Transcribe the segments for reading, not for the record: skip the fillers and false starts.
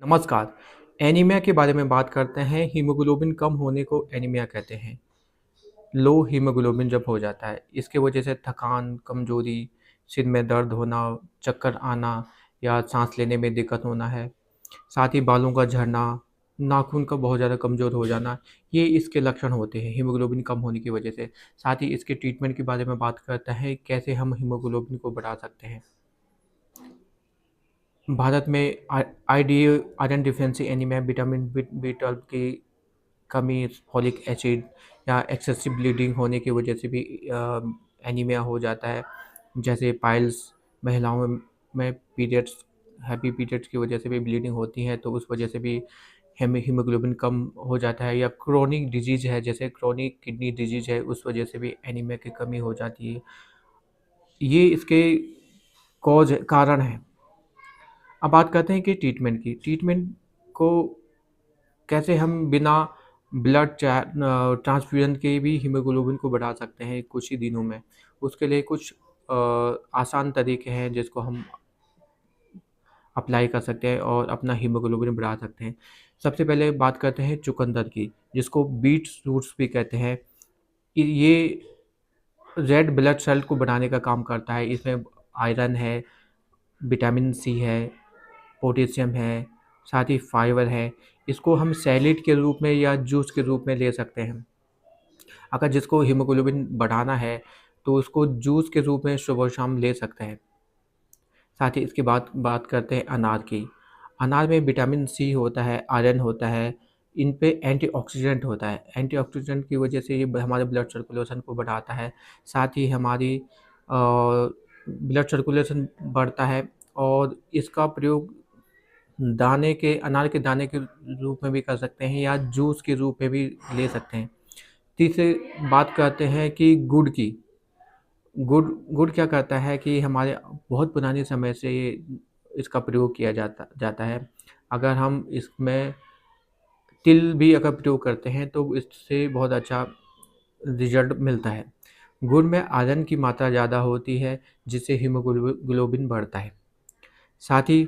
नमस्कार। एनीमिया के बारे में बात करते हैं। हीमोग्लोबिन कम होने को एनीमिया कहते हैं। लो हीमोग्लोबिन जब हो जाता है, इसकी वजह से थकान, कमज़ोरी, सिर में दर्द होना, चक्कर आना या साँस लेने में दिक्कत होना है। साथ ही बालों का झड़ना, नाखून का बहुत ज़्यादा कमज़ोर हो जाना, ये इसके लक्षण होते हैं हीमोग्लोबिन कम होने की वजह से। साथ ही इसके ट्रीटमेंट के बारे में बात करते हैं, कैसे हम हीमोग्लोबिन को बढ़ा सकते हैं। भारत में ID iron deficiency anaemia, vitamin B 12 की कमी, फॉलिक एसिड या एक्सेसिव ब्लीडिंग होने की वजह से भी एनीमिया हो जाता है। जैसे पाइल्स, महिलाओं में पीरियड्स, हैप्पी पीरियड्स की वजह से भी ब्लीडिंग होती है, तो उस वजह से भी हीमोग्लोबिन कम हो जाता है। या क्रोनिक डिजीज़ है, जैसे क्रोनिक किडनी डिजीज़ है, उस वजह से भी एनीमिया की कमी हो जाती है। ये इसके कारण हैं। अब बात करते हैं कि ट्रीटमेंट की। ट्रीटमेंट को कैसे हम बिना ट्रांसफ्यूज़न के भी हीमोग्लोबिन को बढ़ा सकते हैं कुछ ही दिनों में। उसके लिए कुछ आसान तरीके हैं जिसको हम अप्लाई कर सकते हैं और अपना हीमोग्लोबिन बढ़ा सकते हैं। सबसे पहले बात करते हैं चुकंदर की, जिसको बीट रूट्स भी कहते हैं। ये रेड ब्लड सेल को बढ़ाने का काम करता है। इसमें आयरन है, विटामिन सी है, पोटेशियम है, साथ ही फाइबर है। इसको हम सैलेड के रूप में या जूस के रूप में ले सकते हैं। अगर जिसको हीमोग्लोबिन बढ़ाना है, तो उसको जूस के रूप में सुबह-शाम ले सकते हैं। साथ ही इसके बाद बात करते हैं अनार की। अनार में विटामिन सी होता है, आयरन होता है, इन पे एंटीऑक्सीडेंट होता है। एंटीऑक्सीडेंट की वजह से ये हमारे ब्लड सर्कुलेशन को बढ़ाता है। साथ ही हमारी ब्लड सर्कुलेशन बढ़ता है और इसका प्रयोग अनार के दाने के रूप में भी कर सकते हैं या जूस के रूप में भी ले सकते हैं। तीसरी बात करते हैं कि गुड़ की। गुड़ गुड़ क्या करता है कि हमारे बहुत पुराने समय से ये इसका प्रयोग किया जाता जाता है। अगर हम इसमें तिल भी अगर प्रयोग करते हैं तो इससे बहुत अच्छा रिज़ल्ट मिलता है। गुड़ में आयरन की मात्रा ज़्यादा होती है, जिससे ग्लोबिन बढ़ता है। साथ ही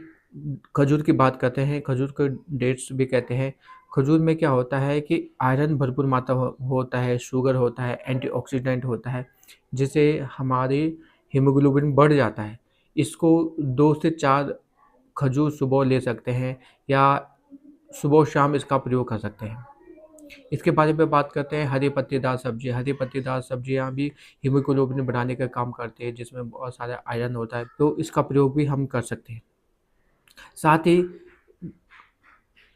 खजूर की बात करते हैं, खजूर को डेट्स भी कहते हैं। खजूर में क्या होता है कि आयरन भरपूर मात्रा होता है, शुगर होता है, एंटीऑक्सीडेंट होता है, जिससे हमारी हीमोग्लोबिन बढ़ जाता है। इसको 2 से 4 खजूर सुबह ले सकते हैं या सुबह-शाम इसका प्रयोग कर सकते हैं। इसके बारे में बात करते हैं हरी पत्तेदार सब्ज़ी। हरी पत्तेदार सब्ज़ियाँ भी हीमोग्लोबिन बढ़ाने का काम करती है, जिसमें बहुत सारा आयरन होता है, तो इसका प्रयोग भी हम कर सकते हैं। साथ ही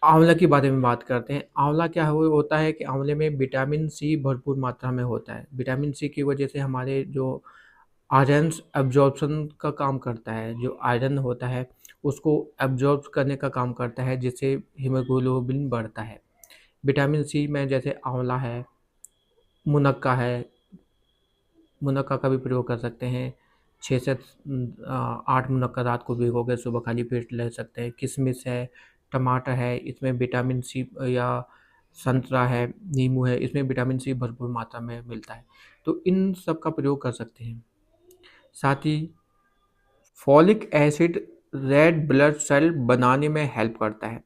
आंवला के बारे में बात करते हैं। आंवला क्या होता है कि आंवले में विटामिन सी भरपूर मात्रा में होता है। विटामिन सी की वजह से हमारे जो आयरन्स एब्ज़ॉर्प्शन का काम करता है, जो आयरन होता है उसको एब्ज़ॉर्ब करने का काम करता है, जिससे हीमोग्लोबिन बढ़ता है। विटामिन सी में जैसे आंवला है, मुनक्का है, मुनक्का का भी प्रयोग कर सकते हैं। 6 से 8 मुनक्का रात को भिगो के सुबह खाली पेट ले सकते हैं। किशमिश है, टमाटर है, इसमें विटामिन सी या संतरा है, नींबू है, इसमें विटामिन सी भरपूर मात्रा में मिलता है। तो इन सब का प्रयोग कर सकते हैं। साथ ही folic acid red blood cell बनाने में हेल्प करता है।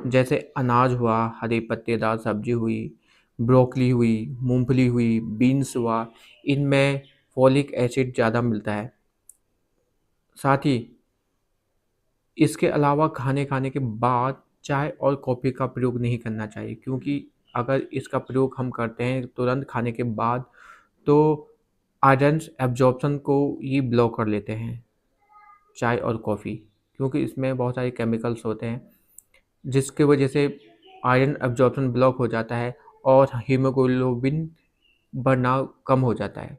जैसे अनाज हुआ, हरी पत्तेदार सब्ज़ी हुई, ब्रोकली हुई, मूँगफली हुई, बीन्स हुआ, इनमें फ़ोलिक एसिड ज़्यादा मिलता है। साथ ही इसके अलावा खाने के बाद चाय और कॉफ़ी का प्रयोग नहीं करना चाहिए, क्योंकि अगर इसका प्रयोग हम करते हैं तुरंत खाने के बाद, तो आयरन्स एब्ज़ॉर्प्शन को ये ब्लॉक कर लेते हैं, चाय और कॉफ़ी, क्योंकि इसमें बहुत सारे केमिकल्स होते हैं, जिसकी वजह से आयरन एब्ज़ॉर्प्शन ब्लॉक हो जाता है और हीमोग्लोबिन बढ़ना कम हो जाता है।